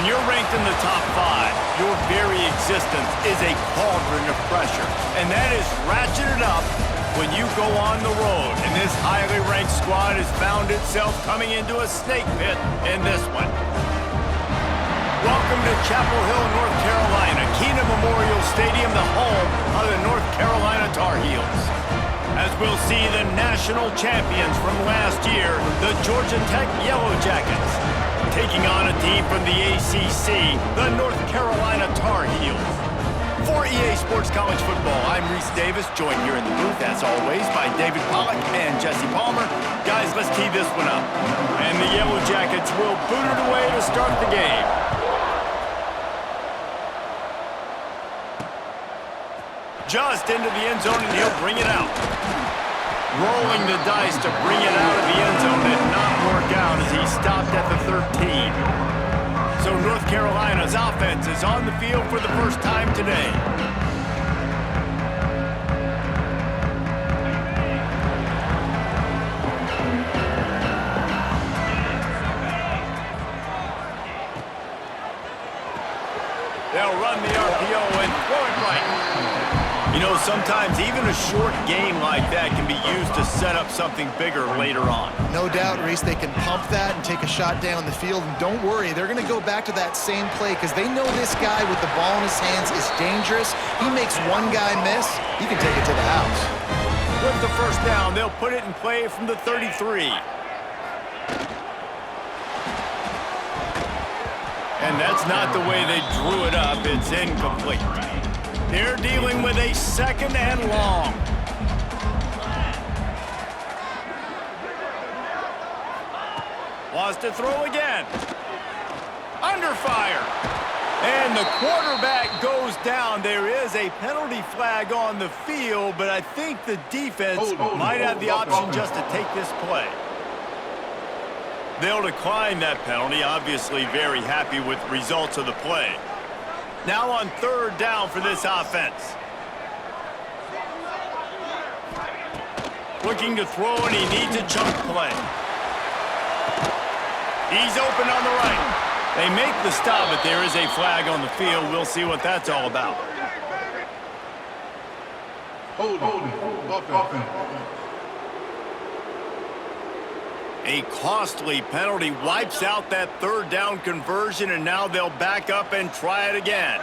When you're ranked in the top 5, your very existence is a cauldron of pressure. And that is ratcheted up when you go on the road. And this highly ranked squad has found itself coming into a snake pit in this one. Welcome to Chapel Hill, North Carolina, Kenan Memorial Stadium, the home of the North Carolina Tar Heels. As we'll see the national champions from last year, the Georgia Tech Yellow Jackets, taking on a team from the ACC, the North Carolina Tar Heels. For EA Sports College Football, I'm Reese Davis, joined here in the booth, as always, by David Pollack and Jesse Palmer. Guys, let's tee this one up. And the Yellow Jackets will boot it away to start the game. Just into the end zone, and he'll bring it out. Rolling the dice to bring it out of the end zone did not work out as he stopped at the 13. So North Carolina's offense is on the field for the first time today. They'll run the RPO and throw it right. You know, sometimes even a short game like that can be used to set up something bigger later on. No doubt, Reese, they can pump that and take a shot down the field. And don't worry, they're going to go back to that same play because they know this guy with the ball in his hands is dangerous. He makes one guy miss, he can take it to the house. With the first down, they'll put it in play from the 33. And that's not the way they drew it up. It's incomplete. They're dealing with a second and long. Wants to throw again. Under fire. And the quarterback goes down. There is a penalty flag on the field, but I think the defense might have the option just to take this play. They'll decline that penalty, obviously very happy with the results of the play. Now on third down for this offense. Looking to throw, and he needs a chunk play. He's open on the right. They make the stop, but there is a flag on the field. We'll see what that's all about. Hold on. A costly penalty wipes out that third down conversion, and now they'll back up and try it again.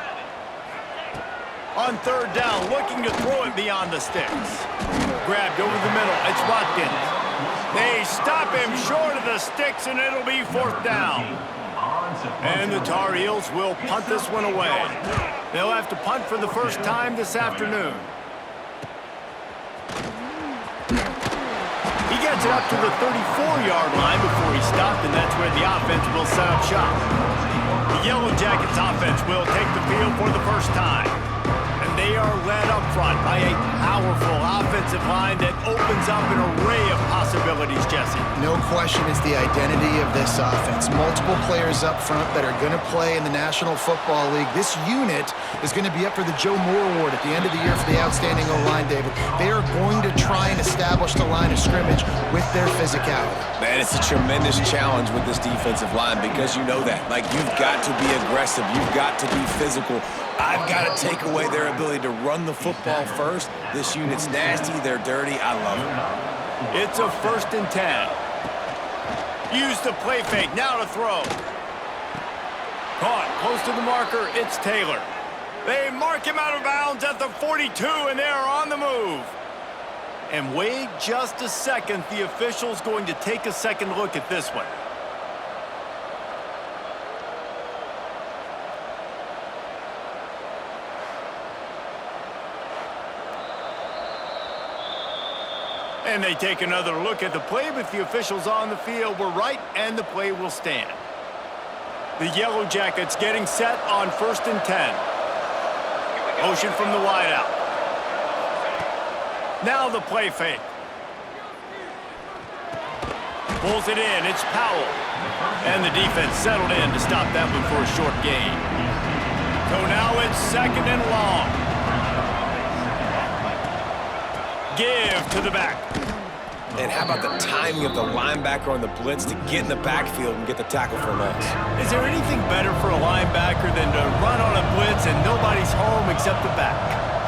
On third down, looking to throw it beyond the sticks. Grabbed over the middle. It's Watkins. They stop him short of the sticks, and it'll be fourth down. And the Tar Heels will punt this one away. They'll have to punt for the first time this afternoon. He gets it up to the 34-yard line before he stopped, and that's where the offense will set up shop. The Yellow Jackets offense will take the field for the first time. And they are led up front by a powerful offensive line that opens up an array of possibilities, Jesse. No question it's the identity of this offense. Multiple players up front that are going to play in the National Football League. This unit is going to be up for the Joe Moore Award at the end of the year for the outstanding O-line, David. They are going to try and establish the line of scrimmage with their physicality. Man, it's a tremendous challenge with this defensive line because you know that. Like, you've got to be aggressive. You've got to be physical. I've got to take away their ability to run the football first. This unit's nasty. They're dirty. I love it. It's a 1st and 10. Use the play fake. Now to throw. Caught close to the marker. It's Taylor. They mark him out of bounds at the 42, and they're on the move. And wait just a second. The official's going to take a second look at this one. And they take another look at the play, but the officials on the field were right, and the play will stand. The Yellow Jackets getting set on 1st and 10. Motion from the wideout. Now the play fake. Pulls it in. It's Powell. And the defense settled in to stop that one for a short gain. So now it's 2nd and long. Give to the back. And how about the timing of the linebacker on the blitz to get in the backfield and get the tackle for a loss? Is there anything better for a linebacker than to run on a blitz and nobody's home except the back?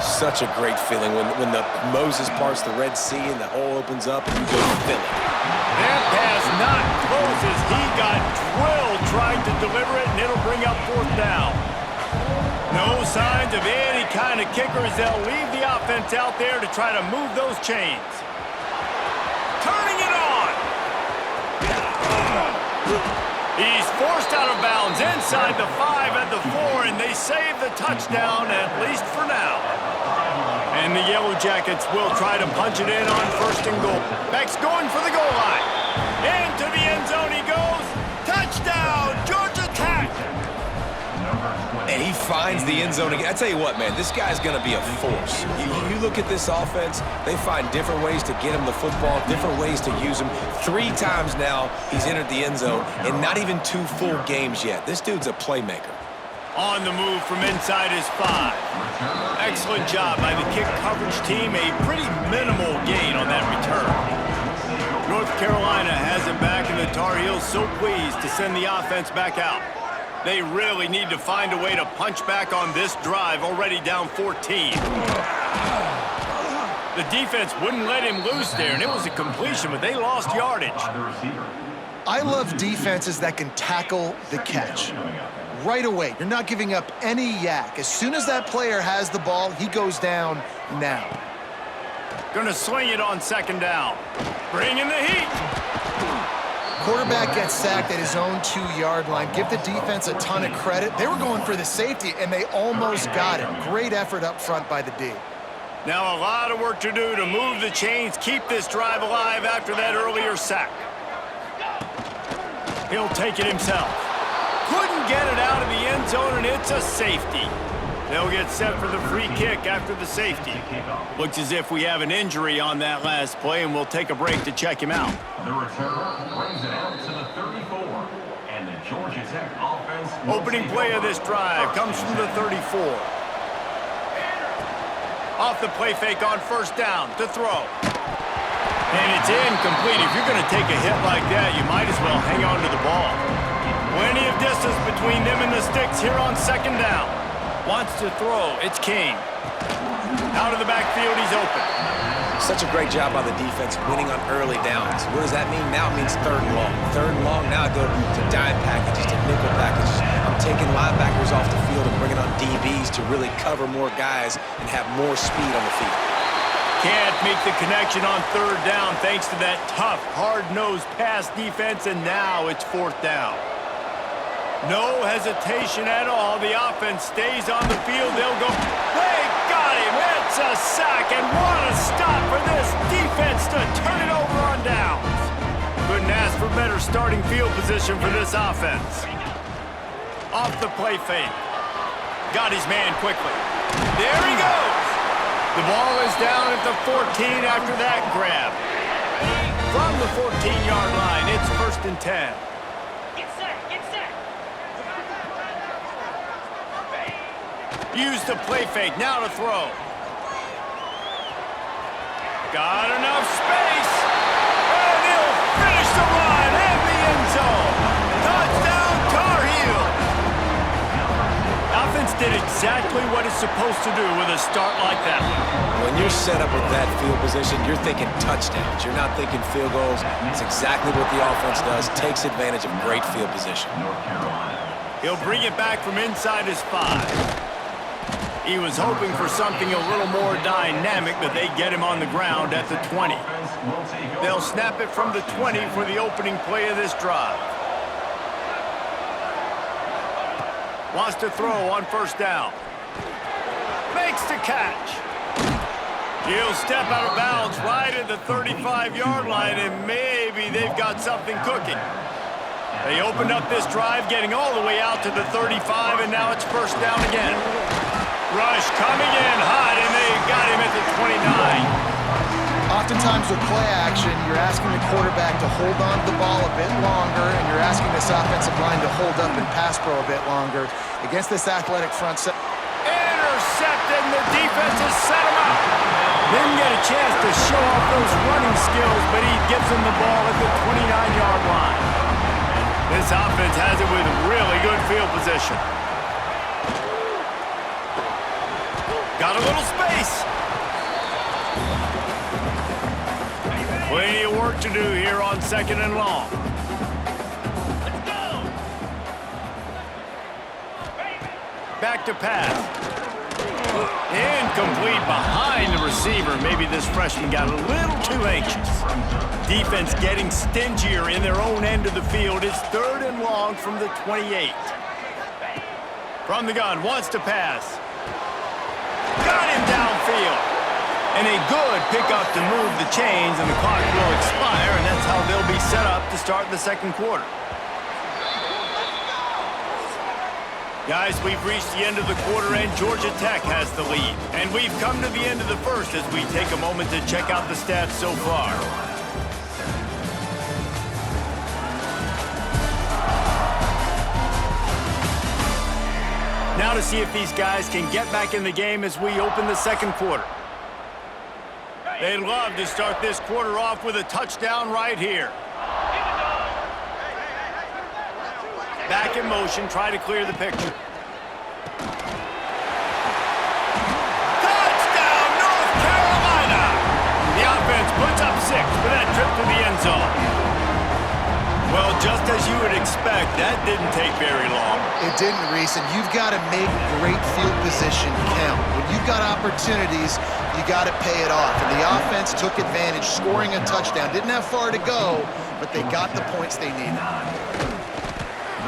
Such a great feeling when the Moses parts the Red Sea and the hole opens up and you go fill it. That pass not closes. He got drilled trying to deliver it, and it'll bring up 4th down. No signs of any kind of kickers. They'll leave the offense out there to try to move those chains. Turning it on. He's forced out of bounds inside the 5 at the 4, and they save the touchdown, at least for now. And the Yellow Jackets will try to punch it in on 1st and goal. Beck's going for the goal line. Into the end zone he goes. Touchdown, Georgia Tech! And he finds the end zone again. I tell you what, man, this guy's going to be a force. You look at this offense, they find different ways to get him the football, different ways to use him. 3 times now he's entered the end zone, and not even 2 full games yet. This dude's a playmaker. On the move from inside his 5. Excellent job by the kick coverage team. A pretty minimal gain on that return. North Carolina has it back, and the Tar Heels so pleased to send the offense back out. They really need to find a way to punch back on this drive, already down 14. The defense wouldn't let him loose there, and it was a completion, but they lost yardage. I love defenses that can tackle the catch. Right away, you're not giving up any yak. As soon as that player has the ball, he goes down now. Gonna swing it on 2nd down. Bring in the heat. Quarterback gets sacked at his own 2-yard line. Give the defense a ton of credit. They were going for the safety, and they almost got it. Great effort up front by the D. Now a lot of work to do to move the chains, keep this drive alive after that earlier sack. He'll take it himself. Couldn't get it out of the end zone, and it's a safety. They'll get set for the free kick after the safety. Looks as if we have an injury on that last play, and we'll take a break to check him out. The returner brings it out to the 34, and the Georgia Tech offense. Opening play of this drive comes from the 34. Off the play fake on 1st down to throw. And it's incomplete. If you're going to take a hit like that, you might as well hang on to the ball. Plenty of distance between them and the sticks here on 2nd down. Wants to throw. It's King. Out of the backfield, he's open. Such a great job by the defense winning on early downs. What does that mean? Now it means 3rd and long. 3rd and long, now I go to dime packages, to nickel packages. I'm taking linebackers off the field and bringing on DBs to really cover more guys and have more speed on the field. Can't make the connection on 3rd down thanks to that tough, hard-nosed pass defense, and now it's 4th down. No hesitation at all. The offense stays on the field. They'll go. They got him. It's a sack, and what a stop for this defense to turn it over on downs. Couldn't ask for better starting field position for this offense. Off the play fake. Got his man quickly. There he goes. The ball is down at the 14 after that grab. From the 14-yard line, it's 1st and 10. Use the play fake, now to throw. Got enough space. And he'll finish the run in the end zone. Touchdown, Tar Heels. Offense did exactly what it's supposed to do with a start like that. When you're set up with that field position, you're thinking touchdowns. You're not thinking field goals. It's exactly what the offense does. Takes advantage of great field position. He'll bring it back from inside his 5. He was hoping for something a little more dynamic, but they get him on the ground at the 20. They'll snap it from the 20 for the opening play of this drive. Wants to throw on 1st down. Makes the catch. He'll step out of bounds right at the 35-yard line, and maybe they've got something cooking. They opened up this drive, getting all the way out to the 35, and now it's 1st down again. Rush coming in hot, and they got him at the 29. Oftentimes with play action, you're asking the quarterback to hold on to the ball a bit longer, and you're asking this offensive line to hold up and pass pro a bit longer. Against this athletic front set. Intercepted, and the defense has set him up. Didn't get a chance to show off those running skills, but he gives him the ball at the 29-yard line. This offense has it with really good field position. Got a little space. Plenty of work to do here on 2nd and long. Back to pass. Incomplete behind the receiver. Maybe this freshman got a little too anxious. Defense getting stingier in their own end of the field. It's 3rd and long from the 28. From the gun, wants to pass. Got him downfield. And a good pickup to move the chains, and the clock will expire, and that's how they'll be set up to start the 2nd quarter. Guys, we've reached the end of the quarter, and Georgia Tech has the lead. And we've come to the end of the first as we take a moment to check out the stats so far. Now to see if these guys can get back in the game as we open the 2nd quarter. They'd love to start this quarter off with a touchdown right here. Back in motion, try to clear the picture. Touchdown, North Carolina! The offense puts up 6 for that trip to the end zone. Well, just as you would expect, that didn't take very long. It didn't, Reese, and you've got to make great field position count. When you've got opportunities, you got to pay it off. And the offense took advantage, scoring a touchdown. Didn't have far to go, but they got the points they needed.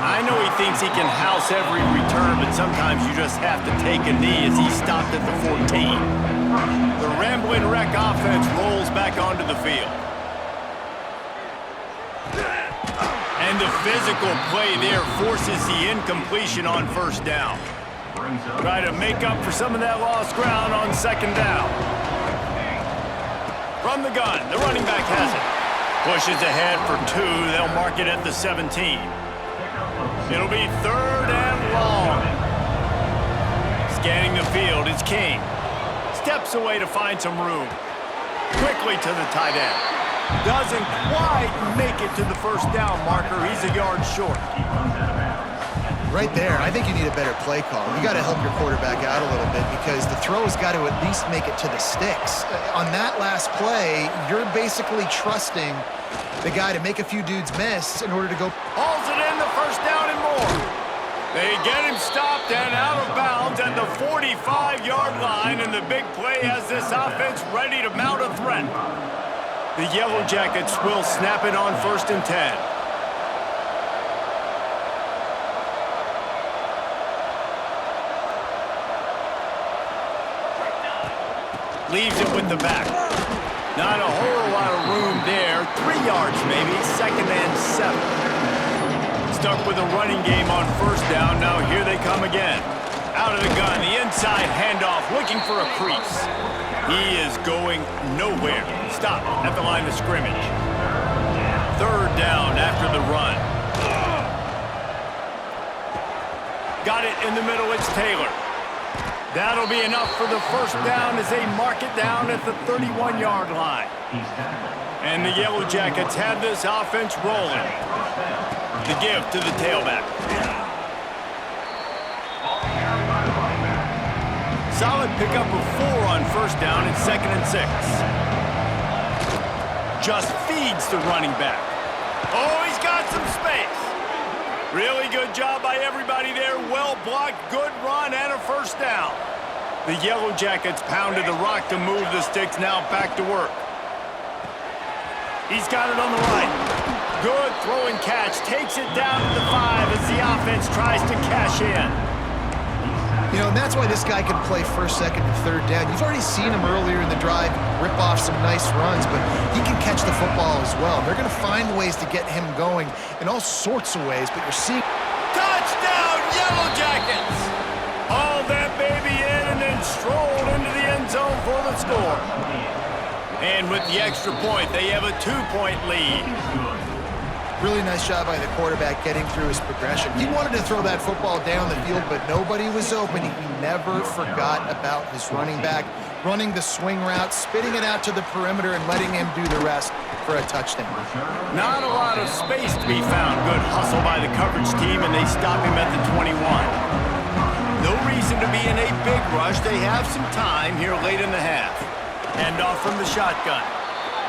I know he thinks he can house every return, but sometimes you just have to take a knee as he stopped at the 14. The Ramblin' Wreck offense rolls back onto the field. And the physical play there forces the incompletion on 1st down. Try to make up for some of that lost ground on 2nd down. From the gun, the running back has it. Pushes ahead for 2. They'll mark it at the 17. It'll be 3rd and long. Scanning the field, it's King. Steps away to find some room. Quickly to the tight end. Doesn't quite make it to the 1st down marker. He's a yard short. Right there, I think you need a better play call. You got to help your quarterback out a little bit because the throw's got to at least make it to the sticks. On that last play, you're basically trusting the guy to make a few dudes miss in order to go. Hauls it in, the 1st down and more. They get him stopped and out of bounds at the 45-yard line, and the big play has this offense ready to mount a threat. The Yellow Jackets will snap it on 1st and 10. Leaves it with the back. Not a whole lot of room there. 3 yards maybe, 2nd and 7. Stuck with a running game on 1st down. Now here they come again. Out of the gun, the inside handoff, looking for a crease. He is going nowhere. Stop at the line of scrimmage. 3rd down after the run. Got it in the middle, it's Taylor. That'll be enough for the 1st down as they mark it down at the 31-yard line. And the Yellow Jackets have this offense rolling. The give to the tailback. Solid pickup of 4 on 1st down and 2nd and 6. Just feeds the running back. Oh, he's got some space. Really good job by everybody there. Well blocked, good run, and a 1st down. The Yellow Jackets pounded the rock to move the sticks. Now back to work. He's got it on the right. Good throw and catch. Takes it down to the 5 as the offense tries to cash in. You know, and that's why this guy can play 1st, 2nd, and 3rd down. You've already seen him earlier in the drive rip off some nice runs, but he can catch the football as well. They're going to find ways to get him going in all sorts of ways, but you're seeing... Touchdown, Yellow Jackets! Hauled that baby in and then strolled into the end zone for the score. And with the extra point, they have a 2-point lead. Really nice job by the quarterback getting through his progression. He wanted to throw that football down the field, but nobody was open. He never forgot about his running back. running the swing route, spitting it out to the perimeter, and letting him do the rest for a touchdown. Not a lot of space to be found. Good hustle by the coverage team, and they stop him at the 21. No reason to be in a big rush. They have some time here late in the half. Hand off from the shotgun.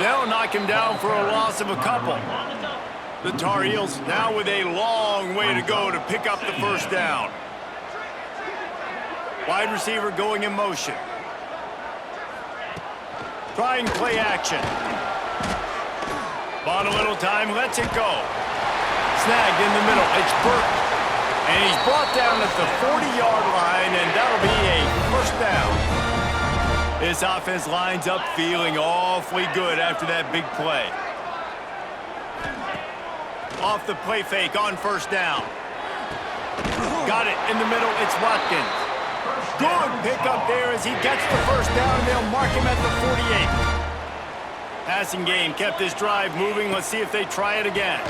They'll knock him down for a loss of a couple. The Tar Heels now with a long way to go to pick up the first down. Wide receiver going in motion. Trying play action. Bought a little time, lets it go. Snagged in the middle, it's Burke. And he's brought down at the 40-yard line, and that'll be a first down. This offense lines up feeling awfully good after that big play. Off the play fake on first down. Got it in the middle, it's Watkins. Good pickup there as he gets the first down, and they'll mark him at the 48. Passing game kept this drive moving. Let's see if they try it again.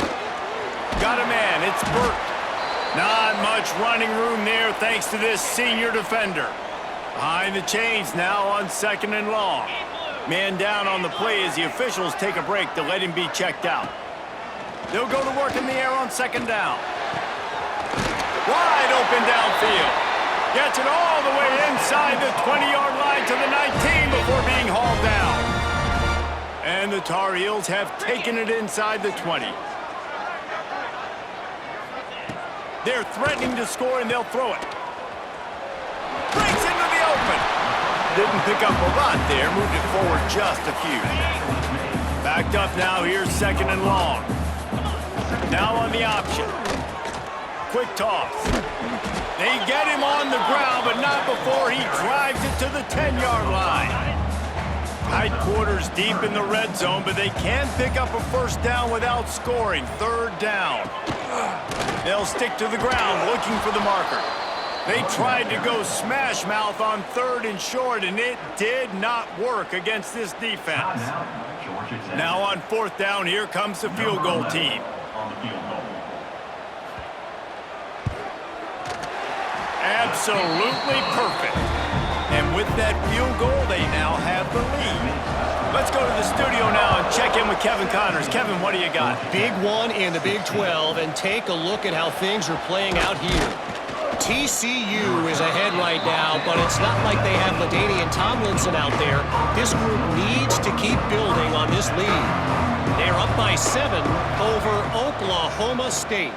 Got a man, it's Burke. Not much running room there thanks to this senior defender. Behind the chains now on 2nd and long. Man down on the play as the officials take a break to let him be checked out. They'll go to work in the air on 2nd down. Wide open downfield. Gets it all the way inside the 20-yard line to the 19 before being hauled down. And the Tar Heels have taken it inside the 20. They're threatening to score, and they'll throw it. Breaks into the open. Didn't pick up a lot there. Moved it forward just a few. Backed up now. Here's 2nd and long. Now on the option. Quick toss. They get him on the ground, but not before he drives it to the 10-yard line. Tight quarters deep in the red zone, but they can pick up a first down without scoring. 3rd down. They'll stick to the ground looking for the marker. They tried to go smash mouth on 3rd and short, and it did not work against this defense. Now on 4th down, here comes the field goal team. Absolutely perfect. And with that field goal, they now have the lead. Let's go to the studio now and check in with Kevin Connors. Kevin, what do you got? Big one in the Big 12, and take a look at how things are playing out here. TCU is ahead right now, but it's not like they have LaDainian Tomlinson out there. This group needs to keep building on this lead. They're up by 7 over Oklahoma State.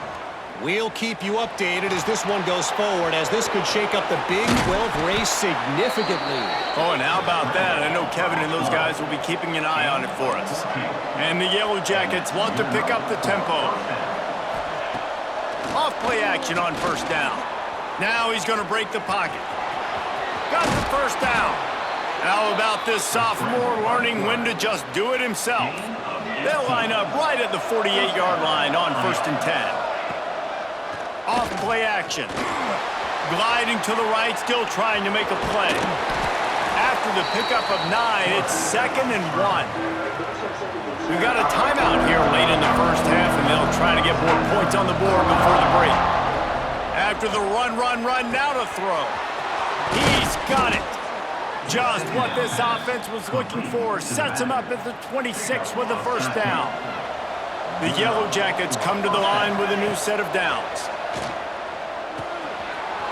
We'll keep you updated as this one goes forward, as this could shake up the Big 12 race significantly. Oh, and how about that? I know Kevin and those guys will be keeping an eye on it for us. And the Yellow Jackets want to pick up the tempo. Off play action on first down. Now he's going to break the pocket. Got the first down. How about this sophomore learning when to just do it himself? They'll line up right at the 48-yard line on 1st and 10. Off play action. Gliding to the right, still trying to make a play. After the pickup of 9, it's 2nd and 1. We've got a timeout here late in the first half, and they'll try to get more points on the board before the break. After the run, now to throw. He's got it. Just what this offense was looking for. Sets him up at the 26 with the first down. The Yellow Jackets come to the line with a new set of downs.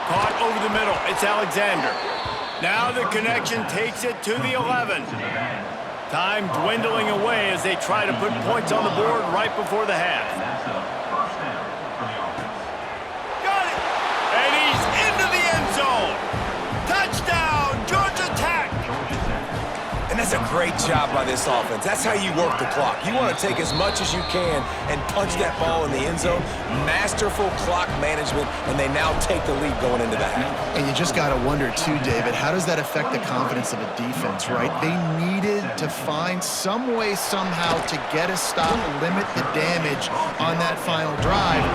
Caught over the middle. It's Alexander. Now the connection takes it to the 11. Time dwindling away as they try to put points on the board right before the half. Got it! And he's into the end zone. Touchdown, Georgia Tech! And that's a great job by this offense. That's how you work the clock. You want to take as much as you can and punch that ball in the end zone. Masterful clock management, and they now take the lead going into the half. And you just got to wonder, too, David, how does that affect the confidence of a defense, right? They needed to find some way, somehow, to get a stop, limit the damage on that final drive.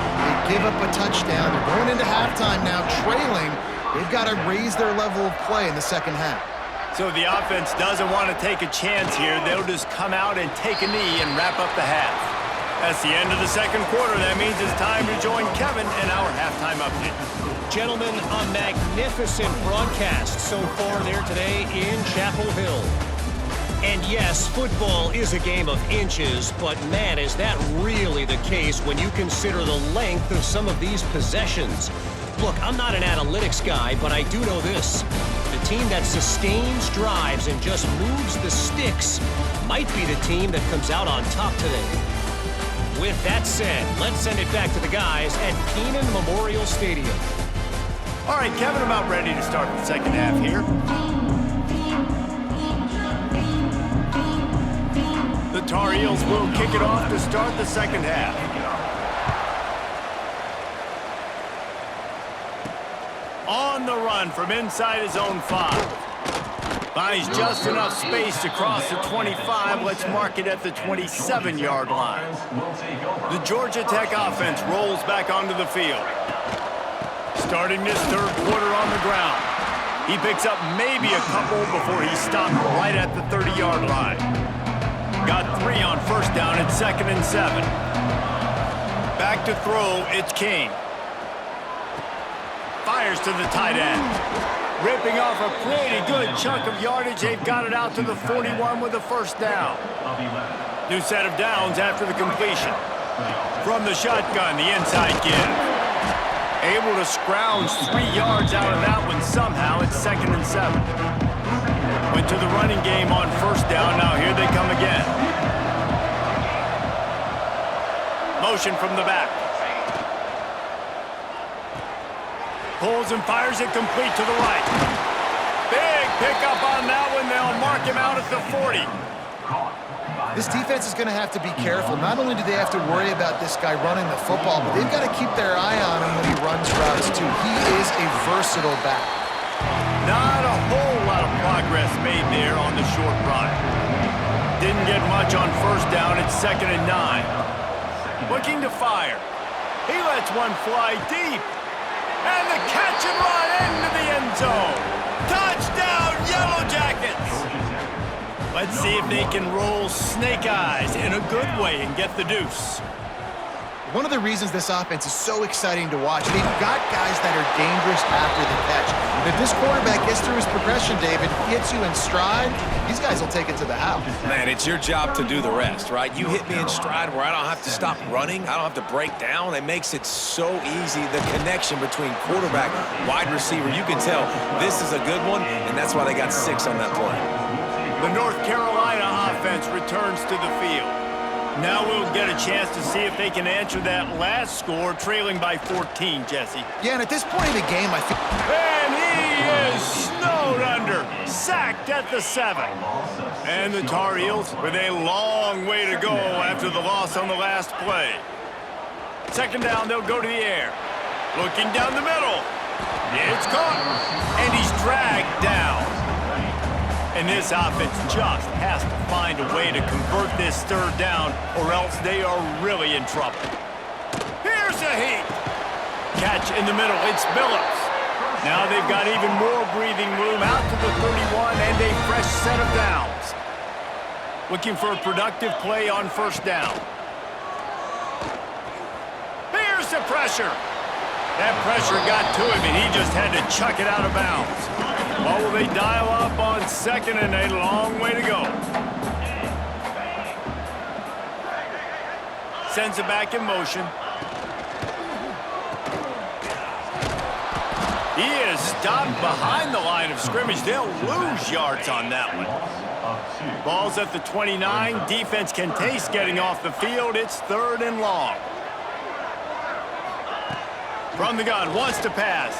They give up a touchdown. They're going into halftime now, trailing. They've got to raise their level of play in the second half. So the offense doesn't want to take a chance here. They'll just come out and take a knee and wrap up the half. That's the end of the second quarter. That means it's time to join Kevin in our halftime update. Gentlemen, a magnificent broadcast so far there today in Chapel Hill. And yes, football is a game of inches, but man, is that really the case when you consider the length of some of these possessions. Look, I'm not an analytics guy, but I do know this. The team that sustains drives and just moves the sticks might be the team that comes out on top today. With that said, let's send it back to the guys at Kenan Memorial Stadium. All right, Kevin, about ready to start the second half here. The Tar Heels will kick it off to start the second half. On the run from inside his own 5. Finds just enough space to cross the 25. Let's mark it at the 27-yard line. The Georgia Tech offense rolls back onto the field. Starting this third quarter on the ground. He picks up maybe a couple before he stopped right at the 30-yard line. Got 3 on first down at 2nd and 7. Back to throw, it's King. Fires to the tight end. Ripping off a pretty good chunk of yardage. They've got it out to the 41 with a first down. New set of downs after the completion. From the shotgun, the inside give. Able to scrounge 3 yards out of that one somehow. It's 2nd and 7. Went to the running game on first down. Now here they come again. Motion from the back. Pulls and fires it complete to the right. Big pickup on that one. They'll mark him out at the 40. This defense is going to have to be careful. Not only do they have to worry about this guy running the football, but they've got to keep their eye on him when he runs routes too. He is a versatile back. Not a whole lot of progress made there on the short run. Didn't get much on first down. It's 2nd and 9. Looking to fire. He lets one fly deep. And the catch and run into the end zone. Touchdown, Yellow Jackets! Let's see if they can roll snake eyes in a good way and get the deuce. One of the reasons this offense is so exciting to watch, they've got guys that are dangerous after the catch. And if this quarterback gets through his progression, David, hits you in stride, these guys will take it to the house. Man, it's your job to do the rest, right? You hit me in stride where I don't have to stop running. I don't have to break down. It makes it so easy. The connection between quarterback, wide receiver, you can tell this is a good one, and that's why they got 6 on that play. The North Carolina offense returns to the field. Now we'll get a chance to see if they can answer that last score, trailing by 14, Jesse. Yeah, and at this point of the game, I think... And he is snowed under, sacked at the 7. And the Tar Heels with a long way to go after the loss on the last play. 2nd down, they'll go to the air. Looking down the middle. It's caught. And he's dragged down. And this offense just has to find a way to convert this third down, or else they are really in trouble. Here's a heat. Catch in the middle. It's Billups. Now they've got even more breathing room out to the 31 and a fresh set of downs. Looking for a productive play on first down. Here's the pressure. That pressure got to him, and he just had to chuck it out of bounds. What will they dial up on 2nd and a long way to go? Sends it back in motion. He is stopped behind the line of scrimmage. They'll lose yards on that one. Ball's at the 29. Defense can taste getting off the field. It's 3rd and long. From the gun, wants to pass.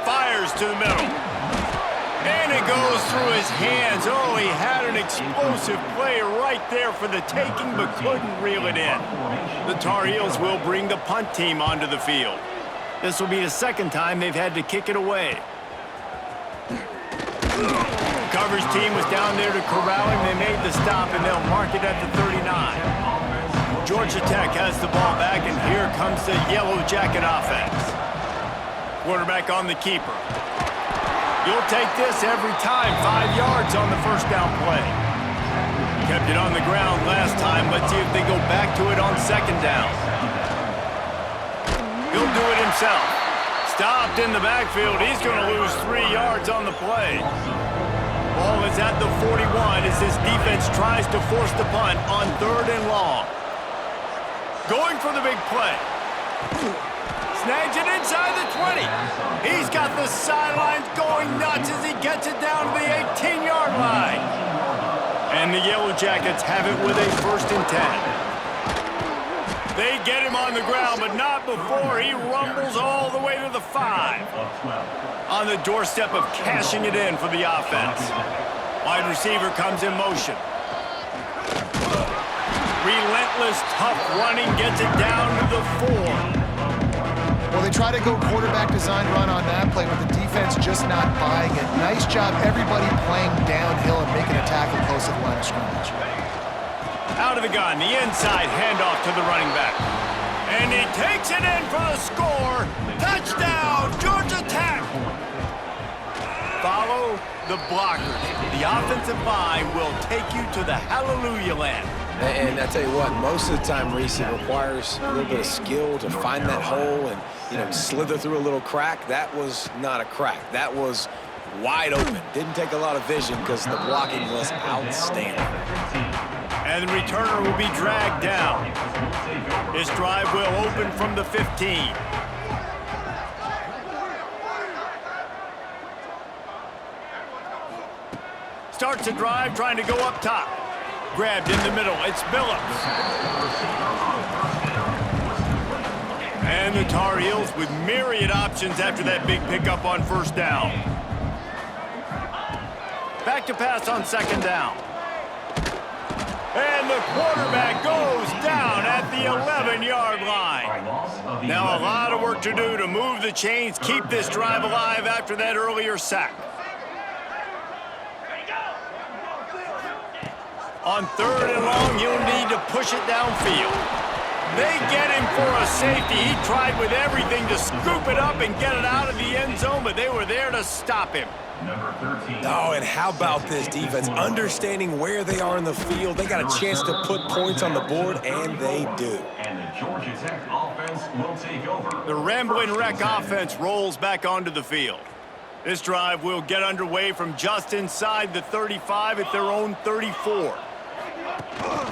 Fires to the middle. And it goes through his hands. Oh, he had an explosive play right there for the taking, but couldn't reel it in. The Tar Heels will bring the punt team onto the field. This will be the 2nd time they've had to kick it away. The coverage team was down there to corral him. They made the stop, and they'll mark it at the 39. Georgia Tech has the ball back, and here comes the Yellow Jacket offense. Quarterback on the keeper. You'll take this every time. 5 yards on the first down play. Kept it on the ground last time. Let's see if they go back to it on second down. He'll do it himself. Stopped in the backfield. He's going to lose 3 yards on the play. Ball is at the 41 as this defense tries to force the punt on 3rd and long. Going for the big play. Snags it inside the 20. He's got the sidelines going nuts as he gets it down to the 18-yard line. And the Yellow Jackets have it with a 1st and 10. They get him on the ground, but not before he rumbles all the way to the 5. On the doorstep of cashing it in for the offense. Wide receiver comes in motion. Relentless, tough running gets it down to the 4. Well, they try to go quarterback design run on that play, but the defense just not buying it. Nice job, everybody playing downhill and making a tackle close to the line of scrimmage. Out of the gun, the inside handoff to the running back. And he takes it in for the score. Touchdown, Georgia Tech! Follow the blockers. The offensive line will take you to the hallelujah land. And I tell you what, most of the time, Reese, it requires a little bit of skill to find that hole and, slither through a little crack. That was not a crack. That was wide open. Didn't take a lot of vision because the blocking was outstanding. And the returner will be dragged down. This drive will open from the 15. Starts the drive trying to go up top. Grabbed in the middle. It's Billups. And the Tar Heels with myriad options after that big pickup on 1st down. Back to pass on 2nd down. And the quarterback goes down at the 11-yard line. Now a lot of work to do to move the chains, keep this drive alive after that earlier sack. On 3rd and long, you'll need to push it downfield. They get him for a safety. He tried with everything to scoop it up and get it out of the end zone, but they were there to stop him. Oh, and how about this defense? Understanding where they are in the field. They got a chance to put points on the board, and they do. And the Georgia Tech offense will take over. The Ramblin' Wreck offense rolls back onto the field. This drive will get underway from just inside the 35 at their own 34.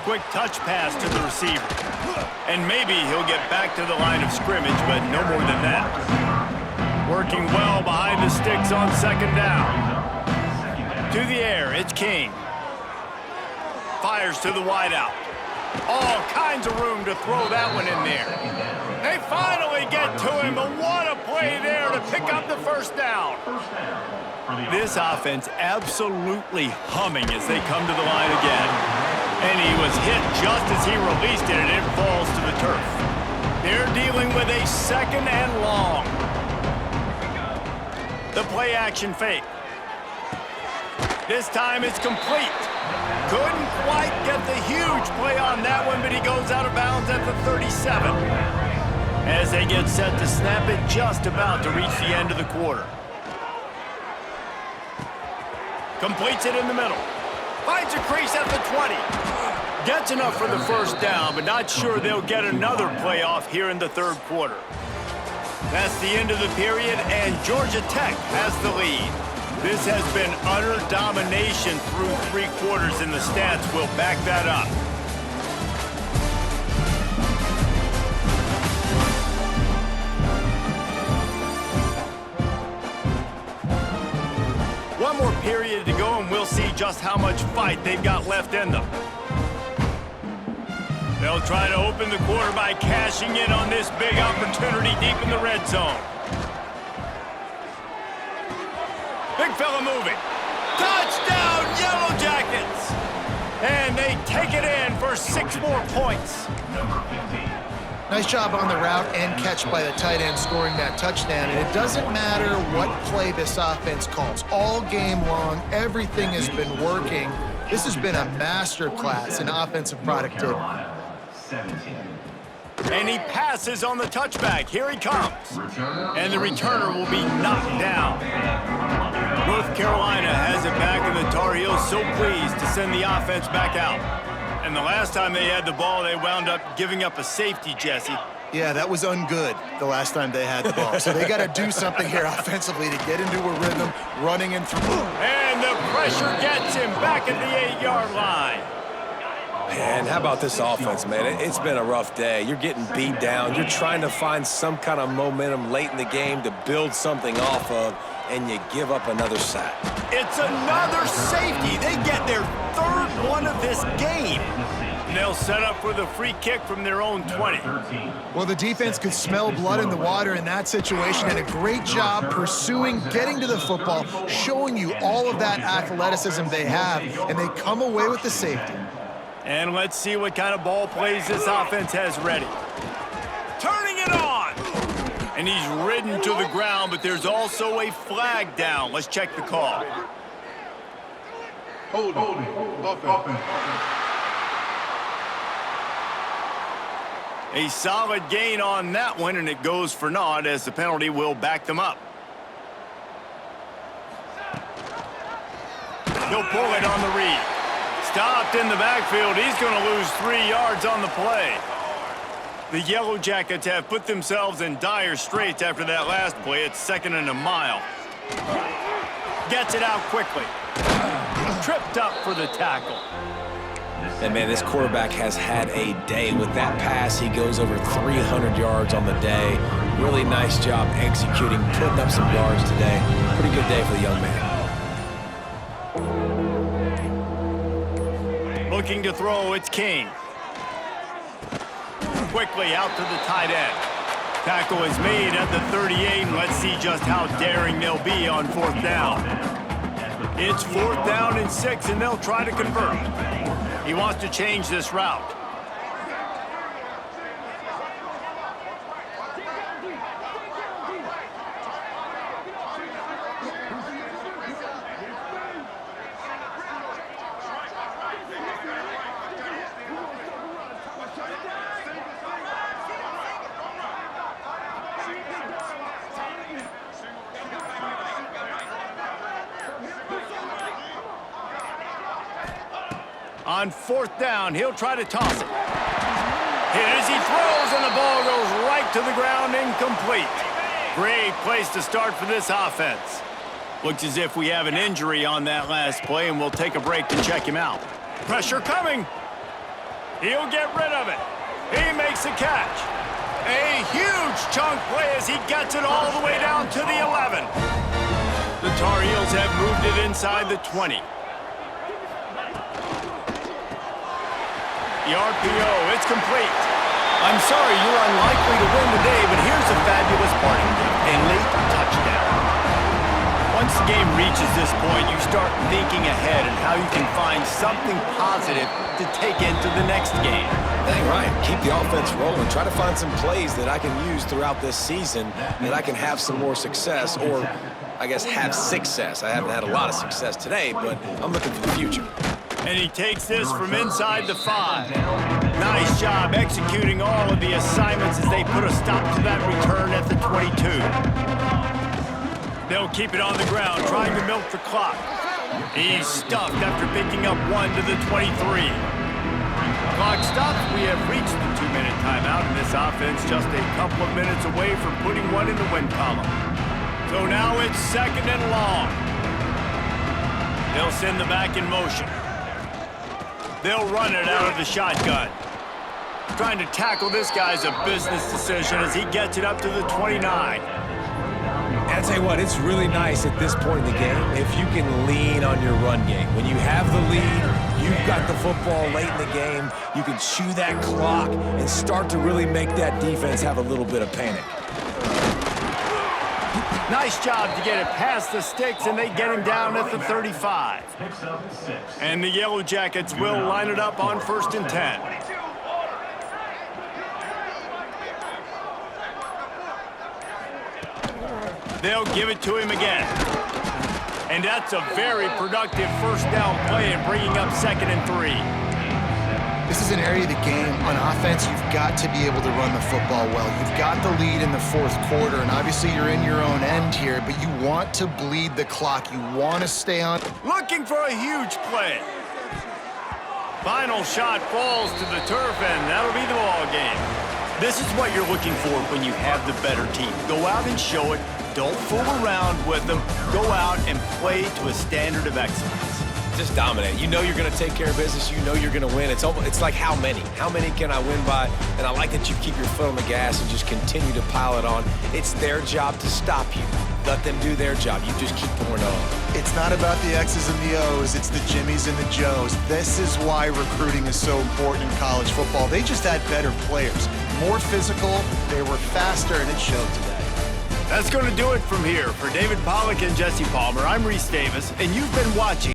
Quick touch pass to the receiver. And maybe he'll get back to the line of scrimmage, but no more than that. Working well behind the sticks on 2nd down. To the air, it's King. Fires to the wideout. All kinds of room to throw that one in there. They finally get to him, but what a play there to pick up the 1st down. This offense absolutely humming as they come to the line again. And he was hit just as he released it, and it falls to the turf. They're dealing with a 2nd and long. The play action fake. This time it's complete. Couldn't quite get the huge play on that one, but he goes out of bounds at the 37. As they get set to snap it, just about to reach the end of the quarter. Completes it in the middle. Finds a crease at the 20. Gets enough for the 1st down, but not sure they'll get another playoff here in the 3rd quarter. That's the end of the period, and Georgia Tech has the lead. This has been utter domination through 3 quarters, and the stats will back that up. One more period to go, and we'll see just how much fight they've got left in them. They'll try to open the quarter by cashing in on this big opportunity deep in the red zone. Big fella moving. Touchdown, Yellow Jackets! And they take it in for 6 more points. Nice job on the route and catch by the tight end scoring that touchdown. And it doesn't matter what play this offense calls. All game long, everything has been working. This has been a master class in offensive productivity. And he passes on the touchback. Here he comes. And the returner will be knocked down. North Carolina has it back, and the Tar Heels so pleased to send the offense back out. And the last time they had the ball, they wound up giving up a safety, Jesse. Yeah, that was ungood the last time they had the ball. So they got to do something here offensively to get into a rhythm, running and through. And the pressure gets him back at the 8-yard line. Man, how about this offense, man? It's been a rough day. You're getting beat down. You're trying to find some kind of momentum late in the game to build something off of, and you give up another sack. It's another safety. They get their third one of this game. And they'll set up for the free kick from their own 20. Well, the defense could smell blood in the water in that situation, and a great job pursuing, getting to the football, showing you all of that athleticism they have, and they come away with the safety. And let's see what kind of ball plays this offense has ready. Turning it on! And he's ridden to the ground, but there's also a flag down. Let's check the call. Holding. Offense. A solid gain on that one, and it goes for naught as the penalty will back them up. He'll pull it on the read. Stopped in the backfield. He's going to lose 3 yards on the play. The Yellow Jackets have put themselves in dire straits after that last play. It's 2nd and a mile. Gets it out quickly. Tripped up for the tackle. And, man, this quarterback has had a day. With that pass, he goes over 300 yards on the day. Really nice job executing, putting up some yards today. Pretty good day for the young man. Looking to throw, it's King. Quickly out to the tight end. Tackle is made at the 38, and let's see just how daring they'll be on 4th down. It's 4th down and 6, and they'll try to convert. He wants to change this route. On 4th down, he'll try to toss it. Hit as he throws, and the ball goes right to the ground, incomplete. Great place to start for this offense. Looks as if we have an injury on that last play, and we'll take a break to check him out. Pressure coming. He'll get rid of it. He makes a catch. A huge chunk play as he gets it all the way down to the 11. The Tar Heels have moved it inside the 20. The RPO, it's complete. I'm sorry, you're unlikely to win today, but here's a fabulous parting gift, a late touchdown. Once the game reaches this point, you start thinking ahead and how you can find something positive to take into the next game. Dang right. Keep the offense rolling. Try to find some plays that I can use throughout this season that I can have some more success, or I guess have success. I haven't had a lot of success today, but I'm looking for the future. And he takes this from inside the 5. Nice job executing all of the assignments as they put a stop to that return at the 22. They'll keep it on the ground, trying to milk the clock. He's stuffed after picking up 1 to the 23. Clock stops. We have reached the 2-minute timeout, and this offense just a couple of minutes away from putting one in the win column. So now it's 2nd and long. They'll send the back in motion. They'll run it out of the shotgun. Trying to tackle this guy's a business decision as he gets it up to the 29. And I tell you what, it's really nice at this point in the game if you can lean on your run game. When you have the lead, you've got the football late in the game, you can chew that clock and start to really make that defense have a little bit of panic. Nice job to get it past the sticks, and they get him down at the 35. And the Yellow Jackets will line it up on 1st and 10. They'll give it to him again. And that's a very productive 1st down play and bringing up 2nd and 3. This is an area of the game. On offense, you've got to be able to run the football well. You've got the lead in the fourth quarter, and obviously you're in your own end here, but you want to bleed the clock. You want to stay on. Looking for a huge play. Final shot falls to the turf, and that'll be the ball game. This is what you're looking for when you have the better team. Go out and show it. Don't fool around with them. Go out and play to a standard of excellence. Just dominate. You know you're going to take care of business. You know you're going to win. It's like how many? How many can I win by? And I like that you keep your foot on the gas and just continue to pile it on. It's their job to stop you. Let them do their job. You just keep pouring on. It's not about the X's and the O's. It's the Jimmies and the Joes. This is why recruiting is so important in college football. They just had better players. More physical. They were faster, and it showed today. That's going to do it from here. For David Pollack and Jesse Palmer, I'm Reese Davis, and you've been watching